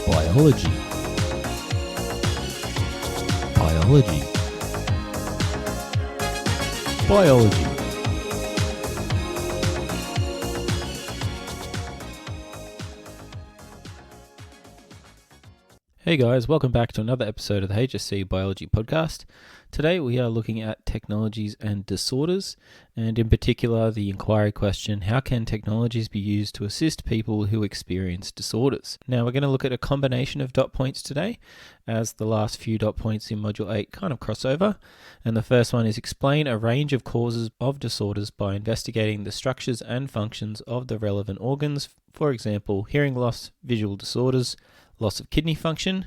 Biology. Biology. Biology. Hey guys, welcome back to another episode of the HSC Biology Podcast. Today we are looking at technologies and disorders, and in particular the inquiry question, how can technologies be used to assist people who experience disorders? Now we're going to look at a combination of dot points today, as the last few dot points in Module 8 kind of cross over. And the first one is explain a range of causes of disorders by investigating the structures and functions of the relevant organs, for example, hearing loss, visual disorders, loss of kidney function.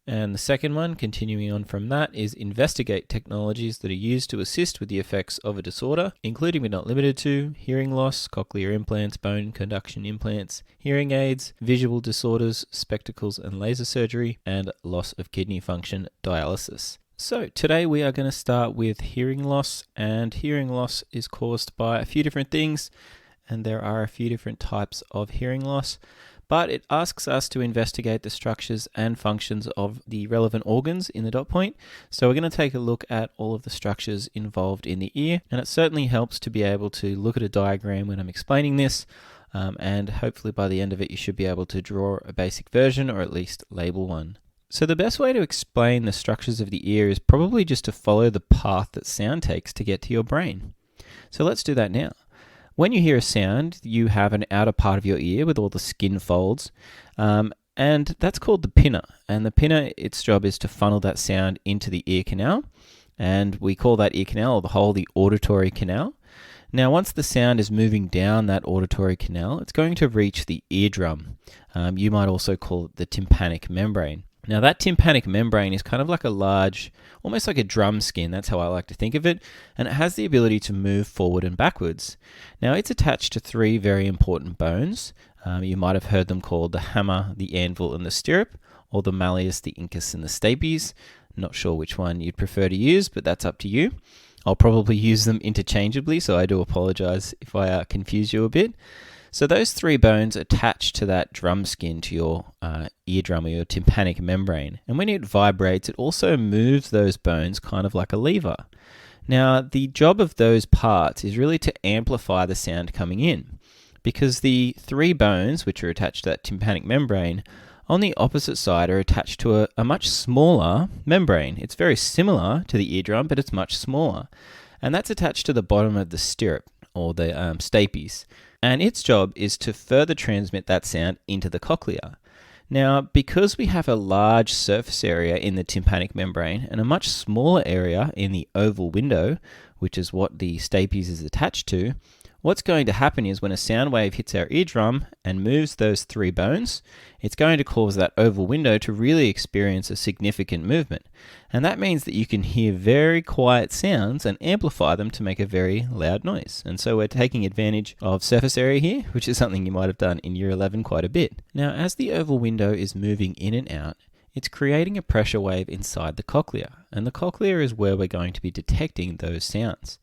And the second one, continuing on from that, is investigate technologies that are used to assist with the effects of a disorder, including but not limited to hearing loss, cochlear implants, bone conduction implants, hearing aids, visual disorders, spectacles and laser surgery, and loss of kidney function, dialysis. So today we are going to start with hearing loss, and hearing loss is caused by a few different things, and there are a few different types of hearing loss. But it asks us to investigate the structures and functions of the relevant organs in the dot point. So we're going to take a look at all of the structures involved in the ear, and it certainly helps to be able to look at a diagram when I'm explaining this, and hopefully by the end of it you should be able to draw a basic version or at least label one. So the best way to explain the structures of the ear is probably just to follow the path that sound takes to get to your brain. So let's do that now. When you hear a sound, you have an outer part of your ear with all the skin folds, and that's called the pinna. And the pinna, its job is to funnel that sound into the ear canal, and we call that ear canal, or the whole, the auditory canal. Now, once the sound is moving down that auditory canal, it's going to reach the eardrum. You might also call it the tympanic membrane. Now that tympanic membrane is kind of like a large, almost like a drum skin, that's how I like to think of it, and it has the ability to move forward and backwards. Now it's attached to three very important bones. You might have heard them called the hammer, the anvil and the stirrup, or the malleus, the incus and the stapes. Not sure which one you'd prefer to use, but that's up to you. I'll probably use them interchangeably, so I do apologize if I confuse you a bit. So those three bones attach to that drum skin, to your eardrum or your tympanic membrane. And when it vibrates, it also moves those bones kind of like a lever. Now, the job of those parts is really to amplify the sound coming in, because the three bones, which are attached to that tympanic membrane, on the opposite side are attached to a much smaller membrane. It's very similar to the eardrum, but it's much smaller. And that's attached to the bottom of the stirrup, or the stapes. And its job is to further transmit that sound into the cochlea. Now, because we have a large surface area in the tympanic membrane and a much smaller area in the oval window, which is what the stapes is attached to, what's going to happen is when a sound wave hits our eardrum and moves those three bones, it's going to cause that oval window to really experience a significant movement. And that means that you can hear very quiet sounds and amplify them to make a very loud noise. And so we're taking advantage of surface area here, which is something you might have done in year 11 quite a bit. Now, as the oval window is moving in and out, it's creating a pressure wave inside the cochlea. And the cochlea is where we're going to be detecting those sounds.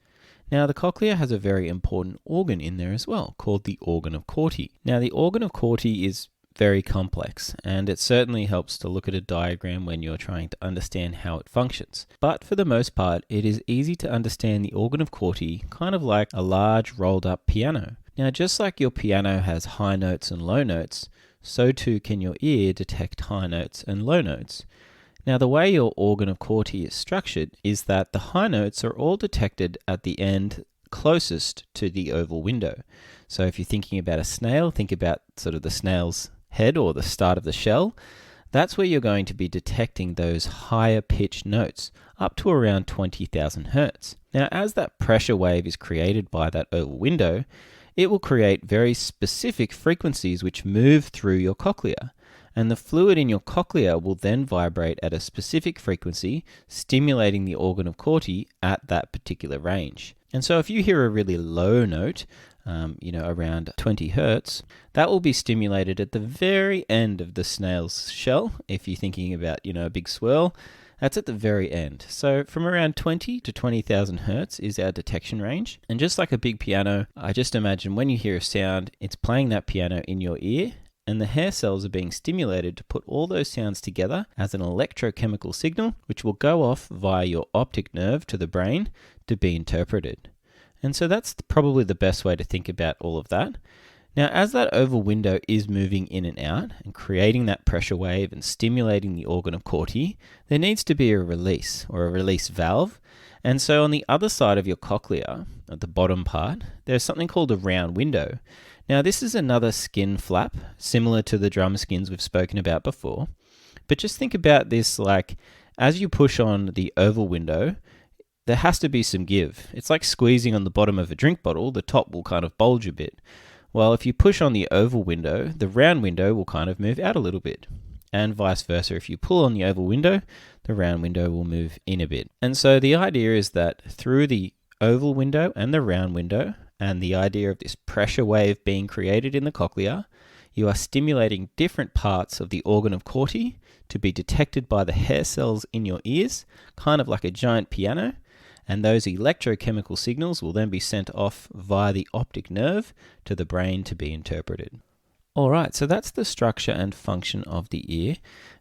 Now, the cochlea has a very important organ in there as well, called the organ of Chortie. Now, the organ of Chortie is very complex, and it certainly helps to look at a diagram when you're trying to understand how it functions. But for the most part, it is easy to understand the organ of Chortie kind of like a large rolled up piano. Now, just like your piano has high notes and low notes, so too can your ear detect high notes and low notes. Now, the way your organ of Chortie is structured is that the high notes are all detected at the end closest to the oval window. So if you're thinking about a snail, think about sort of the snail's head or the start of the shell. That's where you're going to be detecting those higher pitched notes, up to around 20,000 hertz. Now, as that pressure wave is created by that oval window, it will create very specific frequencies which move through your cochlea. And the fluid in your cochlea will then vibrate at a specific frequency, stimulating the organ of Chortie at that particular range. And so if you hear a really low note, around 20 hertz, that will be stimulated at the very end of the snail's shell. If you're thinking about, a big swirl, that's at the very end. So from around 20 to 20,000 hertz is our detection range. And just like a big piano, I just imagine when you hear a sound, it's playing that piano in your ear, and the hair cells are being stimulated to put all those sounds together as an electrochemical signal, which will go off via your optic nerve to the brain to be interpreted. And so that's probably the best way to think about all of that. Now, as that oval window is moving in and out and creating that pressure wave and stimulating the organ of Chortie, there needs to be a release or a release valve. And so on the other side of your cochlea, at the bottom part, there's something called a round window. Now, this is another skin flap, similar to the drum skins we've spoken about before. But just think about this like, as you push on the oval window, there has to be some give. It's like squeezing on the bottom of a drink bottle, the top will kind of bulge a bit. Well, if you push on the oval window, the round window will kind of move out a little bit. And vice versa, if you pull on the oval window, the round window will move in a bit. And so the idea is that through the oval window and the round window, and the idea of this pressure wave being created in the cochlea, you are stimulating different parts of the organ of Chortie to be detected by the hair cells in your ears, kind of like a giant piano. And those electrochemical signals will then be sent off via the optic nerve to the brain to be interpreted. Alright, so that's the structure and function of the ear.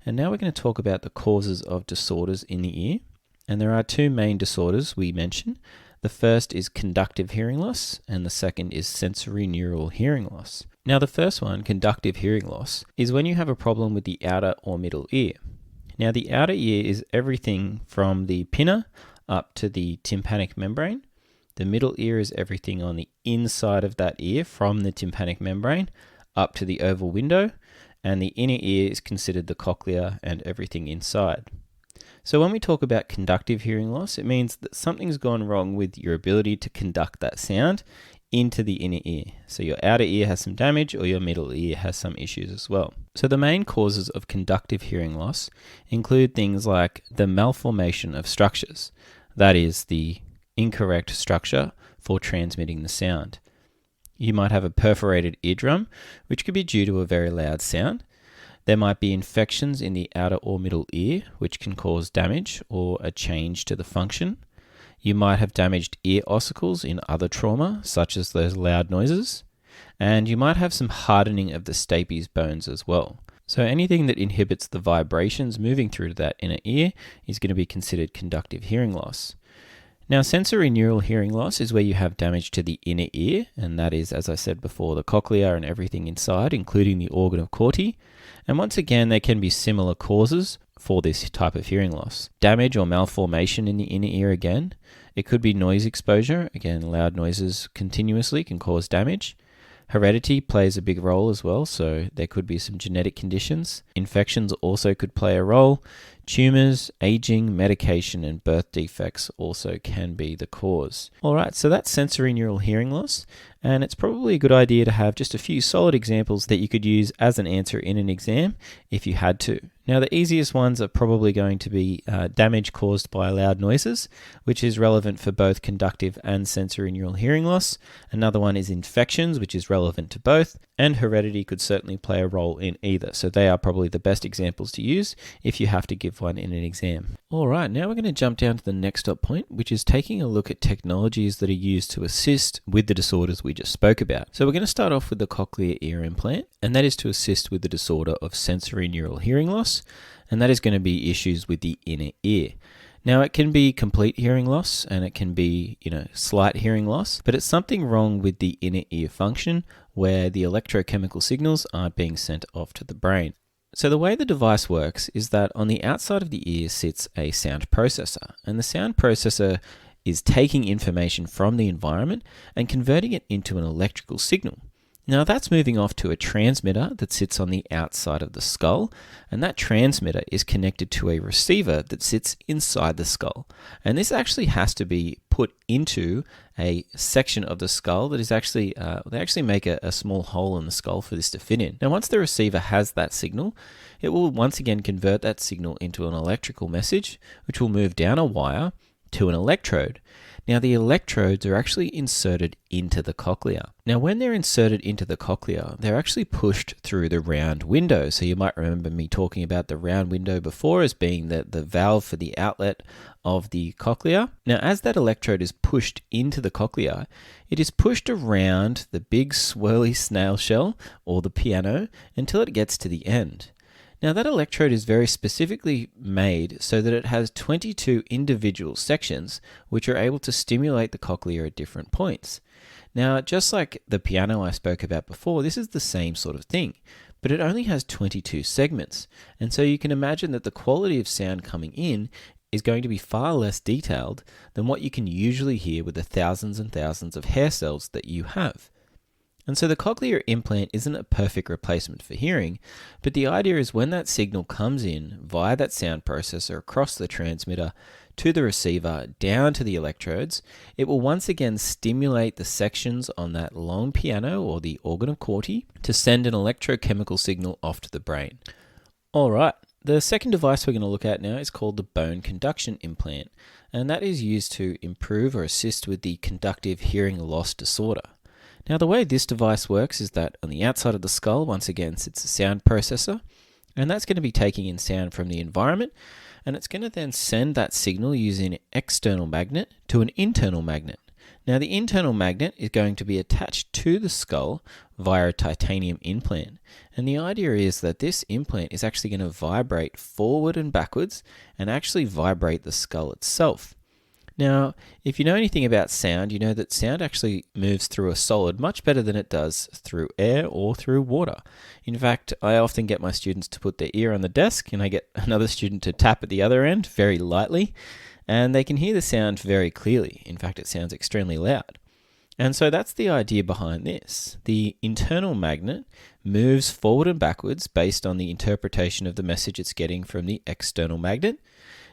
And now we're going to talk about the causes of disorders in the ear. And there are two main disorders we mentioned. The first is conductive hearing loss, and the second is sensory neural hearing loss. Now the first one, conductive hearing loss, is when you have a problem with the outer or middle ear. Now the outer ear is everything from the pinna up to the tympanic membrane. The middle ear is everything on the inside of that ear from the tympanic membrane up to the oval window, and the inner ear is considered the cochlea and everything inside. So when we talk about conductive hearing loss, it means that something's gone wrong with your ability to conduct that sound into the inner ear. So your outer ear has some damage, or your middle ear has some issues as well. So the main causes of conductive hearing loss include things like the malformation of structures. That is the incorrect structure for transmitting the sound. You might have a perforated eardrum, which could be due to a very loud sound. There might be infections in the outer or middle ear, which can cause damage or a change to the function. You might have damaged ear ossicles in other trauma, such as those loud noises. And you might have some hardening of the stapes bones as well. So anything that inhibits the vibrations moving through to that inner ear is going to be considered conductive hearing loss. Now, sensory neural hearing loss is where you have damage to the inner ear, and that is, as I said before, the cochlea and everything inside, including the organ of Chortie. And once again, there can be similar causes for this type of hearing loss. Damage or malformation in the inner ear again. It could be noise exposure. Again, loud noises continuously can cause damage. Heredity plays a big role as well, so there could be some genetic conditions. Infections also could play a role. Tumors, aging, medication, and birth defects also can be the cause. Alright, so that's sensory neural hearing loss, and it's probably a good idea to have just a few solid examples that you could use as an answer in an exam if you had to. Now, the easiest ones are probably going to be damage caused by loud noises, which is relevant for both conductive and sensory neural hearing loss. Another one is infections, which is relevant to both, and heredity could certainly play a role in either. So they are probably the best examples to use if you have to give one in an exam. Alright, now we're going to jump down to the next stop point, which is taking a look at technologies that are used to assist with the disorders we just spoke about. So we're going to start off with the cochlear ear implant, and that is to assist with the disorder of sensory neural hearing loss, and that is going to be issues with the inner ear. Now, it can be complete hearing loss and it can be, slight hearing loss, but it's something wrong with the inner ear function where the electrochemical signals aren't being sent off to the brain. So the way the device works is that on the outside of the ear sits a sound processor, and the sound processor is taking information from the environment and converting it into an electrical signal. Now that's moving off to a transmitter that sits on the outside of the skull, and that transmitter is connected to a receiver that sits inside the skull. And this actually has to be put into a section of the skull that is actually, they actually make a small hole in the skull for this to fit in. Now once the receiver has that signal, it will once again convert that signal into an electrical message, which will move down a wire to an electrode. Now, the electrodes are actually inserted into the cochlea. Now, when they're inserted into the cochlea, they're actually pushed through the round window. So you might remember me talking about the round window before as being the valve for the outlet of the cochlea. Now, as that electrode is pushed into the cochlea, it is pushed around the big swirly snail shell, or the piano, until it gets to the end. Now, that electrode is very specifically made so that it has 22 individual sections which are able to stimulate the cochlea at different points. Now, just like the piano I spoke about before, this is the same sort of thing, but it only has 22 segments, and so you can imagine that the quality of sound coming in is going to be far less detailed than what you can usually hear with the thousands and thousands of hair cells that you have. And so the cochlear implant isn't a perfect replacement for hearing, but the idea is when that signal comes in via that sound processor across the transmitter to the receiver down to the electrodes, it will once again stimulate the sections on that long piano or the organ of Chortie to send an electrochemical signal off to the brain. All right, the second device we're going to look at now is called the bone conduction implant, and that is used to improve or assist with the conductive hearing loss disorder. Now, the way this device works is that on the outside of the skull, once again, sits a sound processor, and that's going to be taking in sound from the environment, and it's going to then send that signal using an external magnet to an internal magnet. Now, the internal magnet is going to be attached to the skull via a titanium implant, and the idea is that this implant is actually going to vibrate forward and backwards and actually vibrate the skull itself. Now, if you know anything about sound, you know that sound actually moves through a solid much better than it does through air or through water. In fact, I often get my students to put their ear on the desk, and I get another student to tap at the other end very lightly, and they can hear the sound very clearly. In fact, it sounds extremely loud. And so that's the idea behind this. The internal magnet moves forward and backwards based on the interpretation of the message it's getting from the external magnet.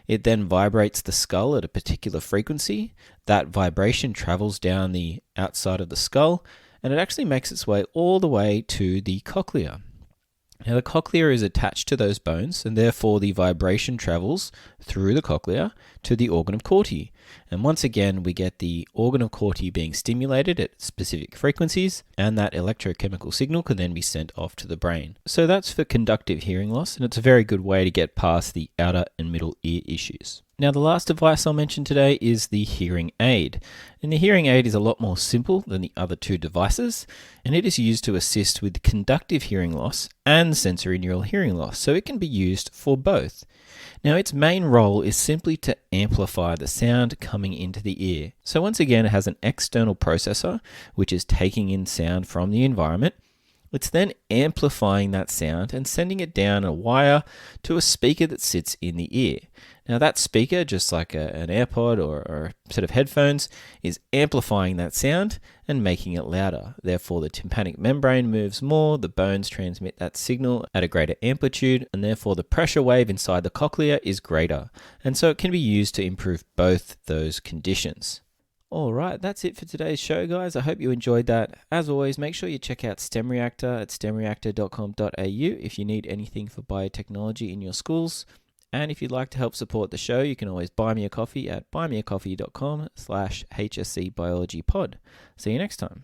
It then vibrates the skull at a particular frequency. That vibration travels down the outside of the skull, and it actually makes its way all the way to the cochlea. Now, the cochlea is attached to those bones, and therefore the vibration travels through the cochlea to the organ of Chortie. And once again, we get the organ of Chortie being stimulated at specific frequencies, and that electrochemical signal can then be sent off to the brain. So that's for conductive hearing loss, and it's a very good way to get past the outer and middle ear issues. Now, the last device I'll mention today is the hearing aid. And the hearing aid is a lot more simple than the other two devices, and it is used to assist with conductive hearing loss and sensory neural hearing loss, so it can be used for both. Now, its main role is simply to amplify the sound coming into the ear. So once again, it has an external processor, which is taking in sound from the environment. It's then amplifying that sound and sending it down a wire to a speaker that sits in the ear. Now, that speaker, just like an AirPod or a set of headphones, is amplifying that sound and making it louder. Therefore, the tympanic membrane moves more, the bones transmit that signal at a greater amplitude, and therefore the pressure wave inside the cochlea is greater. And so it can be used to improve both those conditions. Alright, that's it for today's show, guys. I hope you enjoyed that. As always, make sure you check out STEM Reactor at stemreactor.com.au if you need anything for biotechnology in your schools. And if you'd like to help support the show, you can always buy me a coffee at buymeacoffee.com/HSC Biology Pod. See you next time.